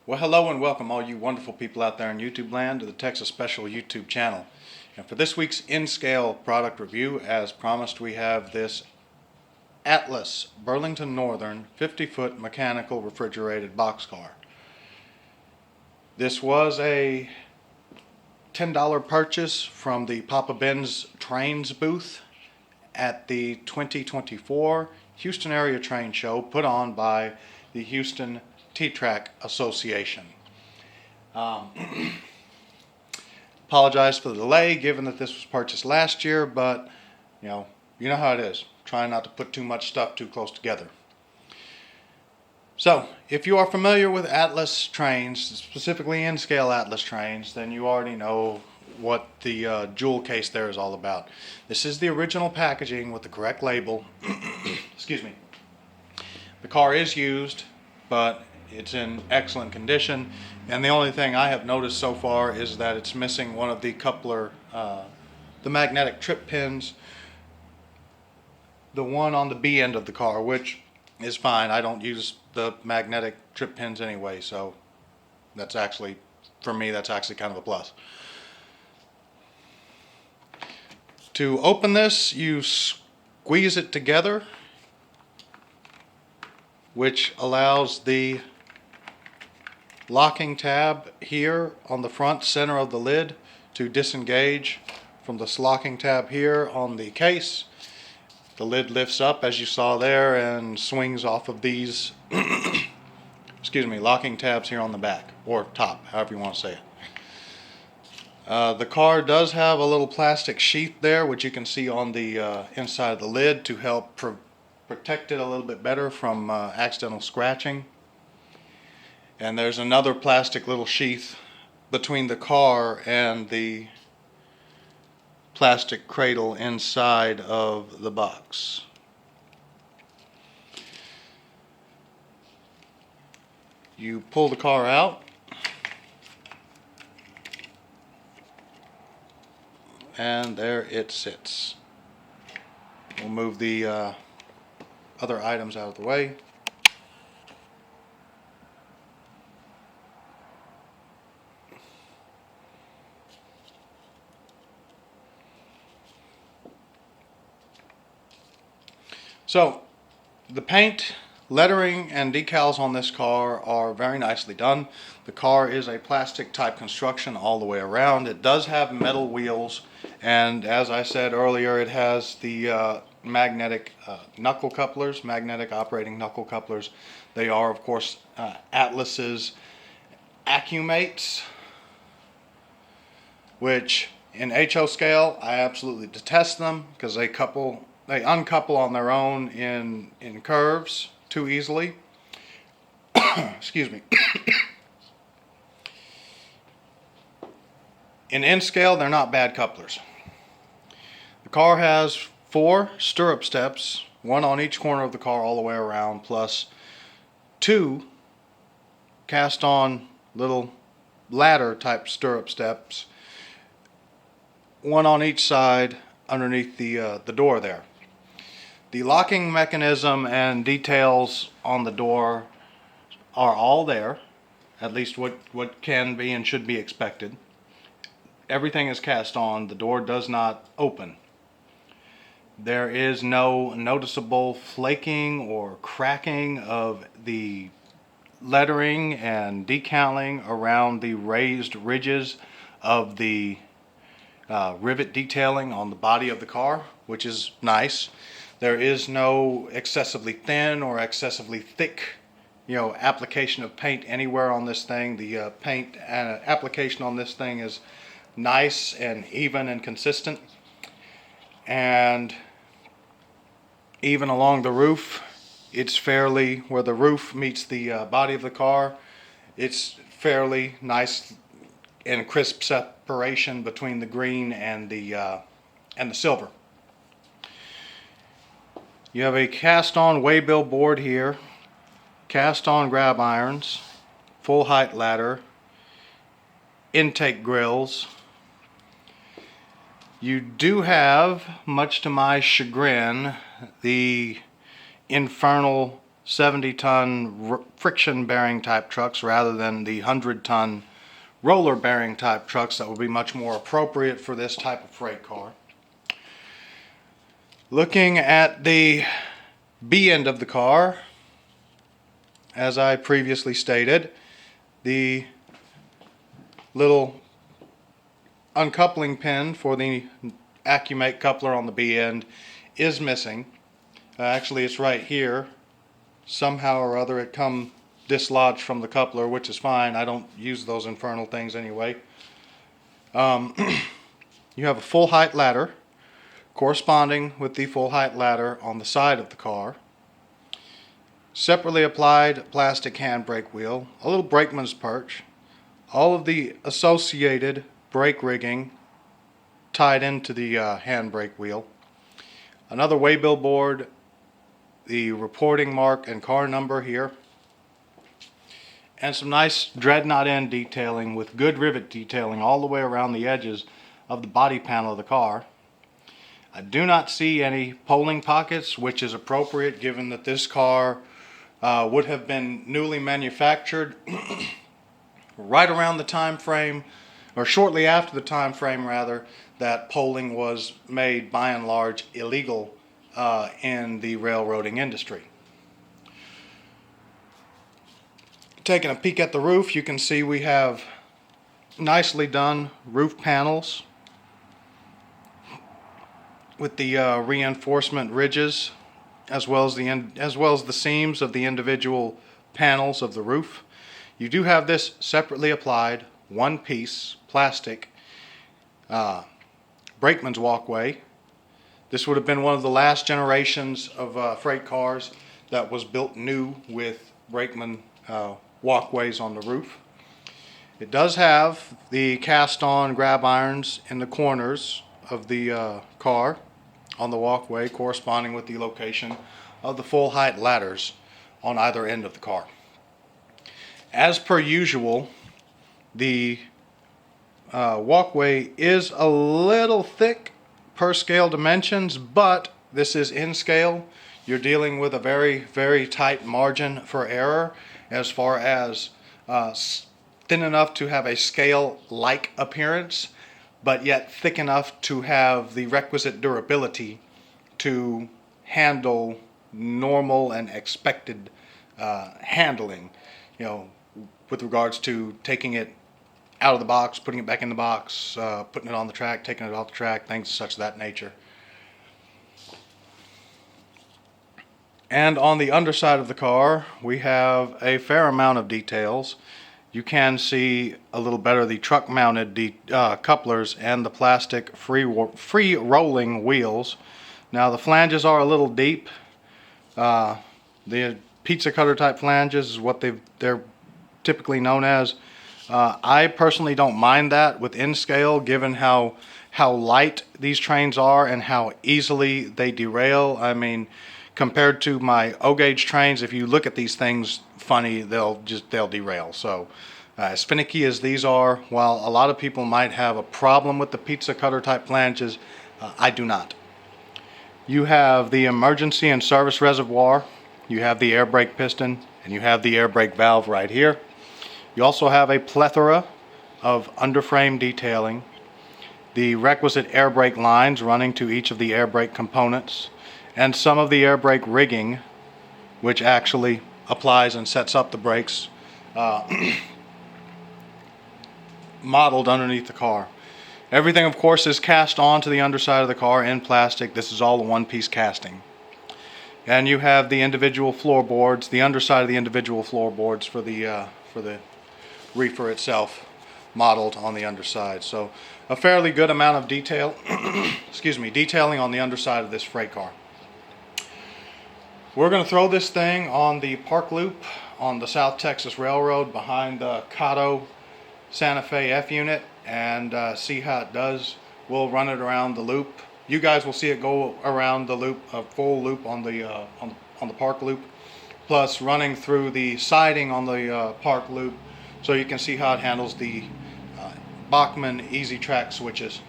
Well, hello and welcome all you wonderful people out there in YouTube land to the Texas Special YouTube channel. And for this week's in-scale product review, as promised, we have this Atlas Burlington Northern 50-foot mechanical refrigerated boxcar. This was a $10 purchase from the Papa Ben's Trains booth at the 2024 Houston Area Train Show put on by the Houston T-Track Association. Apologize for the delay given that this was purchased last year, but you know how it is. Trying not to put too much stuff too close together. So, if you are familiar with Atlas trains, specifically in-scale Atlas trains, then you already know what the jewel case there is all about. This is the original packaging with the correct label. Excuse me. The car is used, but it's in excellent condition, and the only thing I have noticed so far is that it's missing one of the coupler, the magnetic trip pins, the one on the B end of the car, which is fine. I don't use the magnetic trip pins anyway, so that's actually, for me, that's actually kind of a plus. To open this, you squeeze it together, which allows the locking tab here on the front center of the lid to disengage from this locking tab here on the case. The lid lifts up, as you saw there, and swings off of these excuse me, locking tabs here on the back, or top, however you want to say it. The car does have a little plastic sheath there, which you can see on the inside of the lid to help protect it a little bit better from accidental scratching. And there's another plastic little sheath between the car and the plastic cradle inside of the box. You pull the car out, and there it sits. We'll move the other items out of the way. So, the paint, lettering, and decals on this car are very nicely done. The car is a plastic type construction all the way around. It does have metal wheels, and as I said earlier, it has the magnetic knuckle couplers, magnetic operating knuckle couplers. They are, of course, Atlas's Accumates, which in HO scale I absolutely detest them because they uncouple on their own in curves too easily. Excuse me. In scale, they're not bad couplers. The car has 4 stirrup steps, one on each corner of the car all the way around, plus 2 cast on little ladder type stirrup steps, one on each side underneath the door there. The locking mechanism and details on the door are all there, at least what can be and should be expected. Everything is cast on. The door does not open. There is no noticeable flaking or cracking of the lettering and decaling around the raised ridges of the rivet detailing on the body of the car, which is nice. There is no excessively thin or excessively thick, application of paint anywhere on this thing. The paint application on this thing is nice and even and consistent. And even along the roof, it's fairly, where the roof meets the body of the car, it's fairly nice and crisp separation between the green and the silver. You have a cast-on waybill board here, cast-on grab irons, full height ladder, intake grills. You do have, much to my chagrin, the infernal 70-ton friction bearing type trucks rather than the 100-ton roller bearing type trucks that would be much more appropriate for this type of freight car. Looking at the B end of the car, as I previously stated, the little uncoupling pin for the Accumate coupler on the B end is missing. Actually, it's right here. Somehow or other it come dislodged from the coupler, which is fine. I don't use those infernal things anyway. You have a full height ladder corresponding with the full height ladder on the side of the car. Separately applied plastic handbrake wheel, a little brakeman's perch, all of the associated brake rigging tied into the handbrake wheel, another waybill board, the reporting mark and car number here, and some nice dreadnought end detailing with good rivet detailing all the way around the edges of the body panel of the car. I do not see any polling pockets, which is appropriate given that this car would have been newly manufactured right around the time frame, or shortly after the time frame rather, that polling was made by and large illegal in the railroading industry. Taking a peek at the roof, you can see we have nicely done roof panels with the reinforcement ridges, as well as the seams of the individual panels of the roof. You do have this separately applied one-piece plastic brakeman's walkway. This would have been one of the last generations of freight cars that was built new with brakeman walkways on the roof. It does have the cast-on grab irons in the corners of the car on the walkway, corresponding with the location of the full height ladders on either end of the car. As per usual, the walkway is a little thick per scale dimensions, but this is in scale. You're dealing with a very, very tight margin for error as far as thin enough to have a scale-like appearance, but yet thick enough to have the requisite durability to handle normal and expected handling, with regards to taking it out of the box, putting it back in the box, putting it on the track, taking it off the track, things such of that nature. And on the underside of the car, we have a fair amount of details. You can see a little better the truck mounted couplers and the plastic free rolling wheels. Now the flanges are a little deep. The pizza cutter type flanges is what they're typically known as. I personally don't mind that within scale, given how light these trains are and how easily they derail. I mean, compared to my O-gauge trains, if you look at these things funny, they'll derail. So as finicky as these are, while a lot of people might have a problem with the pizza cutter type flanges, I do not. You have the emergency and service reservoir, you have the air brake piston, and you have the air brake valve right here. You also have a plethora of underframe detailing, the requisite air brake lines running to each of the air brake components, and some of the air brake rigging, which actually applies and sets up the brakes, modeled underneath the car. Everything, of course, is cast onto the underside of the car in plastic. This is all a one-piece casting. And you have the individual floorboards, the underside of the individual floorboards for the reefer itself, modeled on the underside. So a fairly good amount of detail, detailing on the underside of this freight car. We're going to throw this thing on the park loop on the South Texas Railroad behind the Cotto Santa Fe F unit and see how it does. We'll run it around the loop. You guys will see it go around the loop, a full loop on the park loop, plus running through the siding on the park loop, so you can see how it handles the Bachmann Easy Track switches.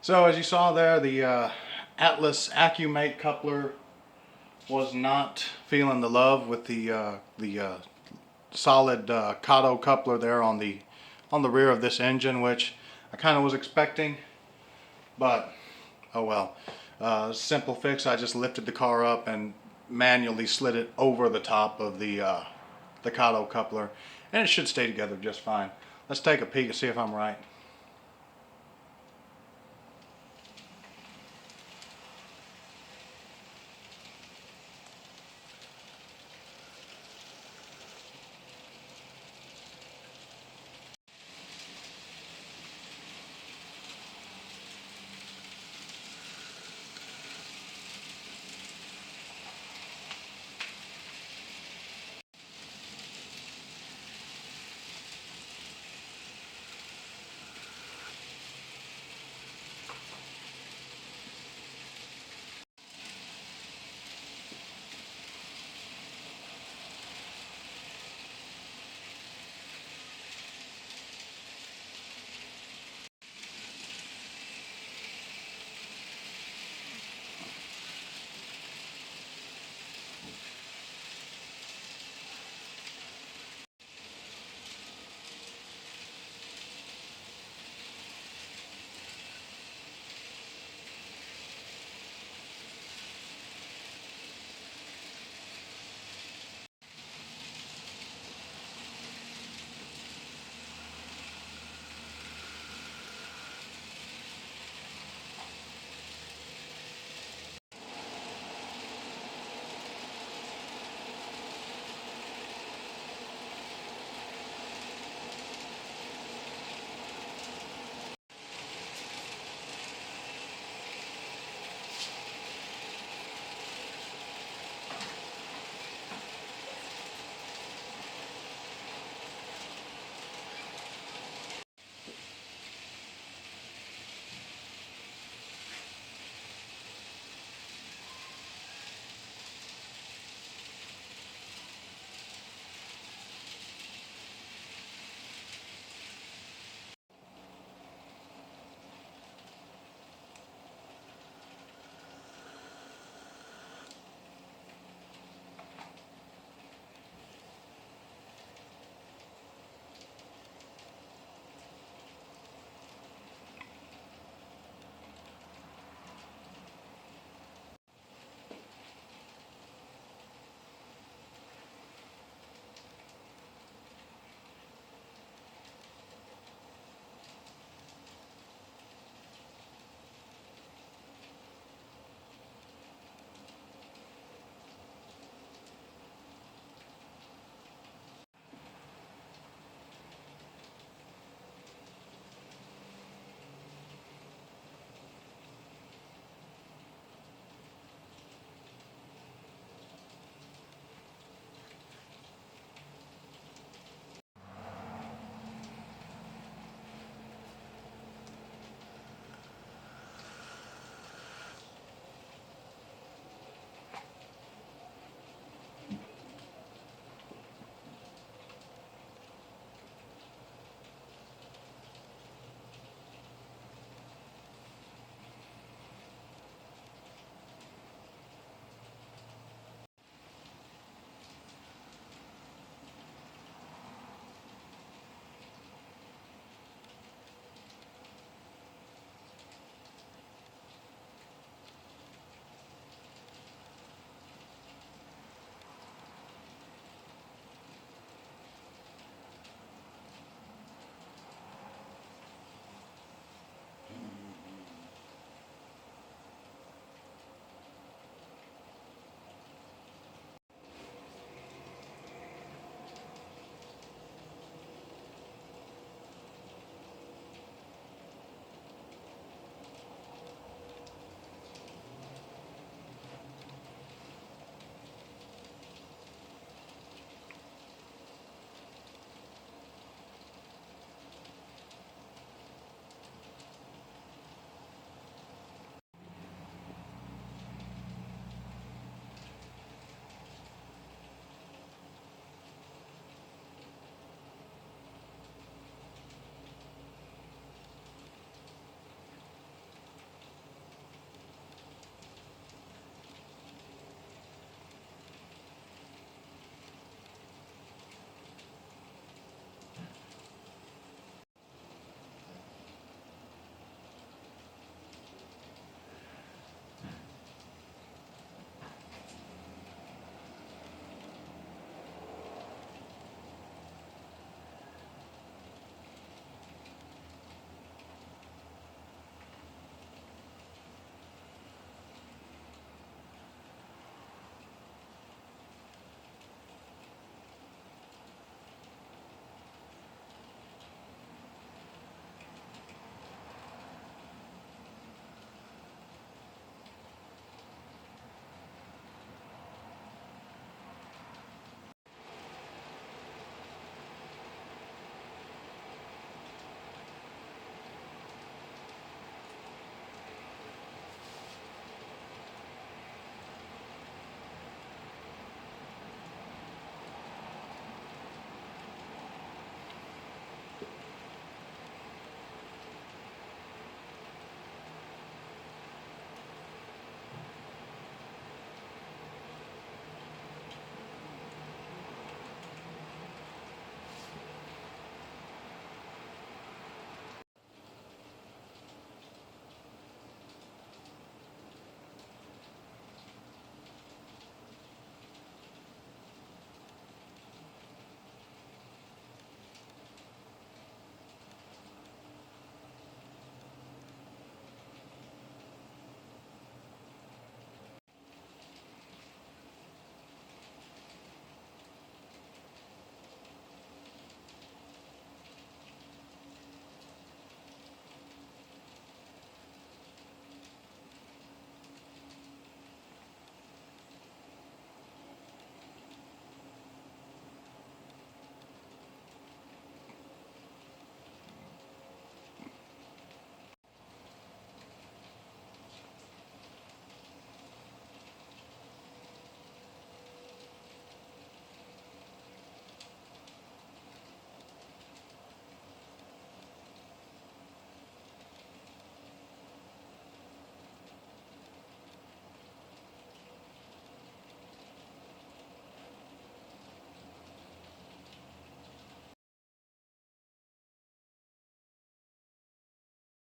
So as you saw there, the Atlas AccuMate coupler was not feeling the love with the solid Kato coupler there on the rear of this engine, which I kind of was expecting, but oh well. Simple fix. I just lifted the car up and manually slid it over the top of the Kato coupler, and it should stay together just fine. Let's take a peek and see if I'm right.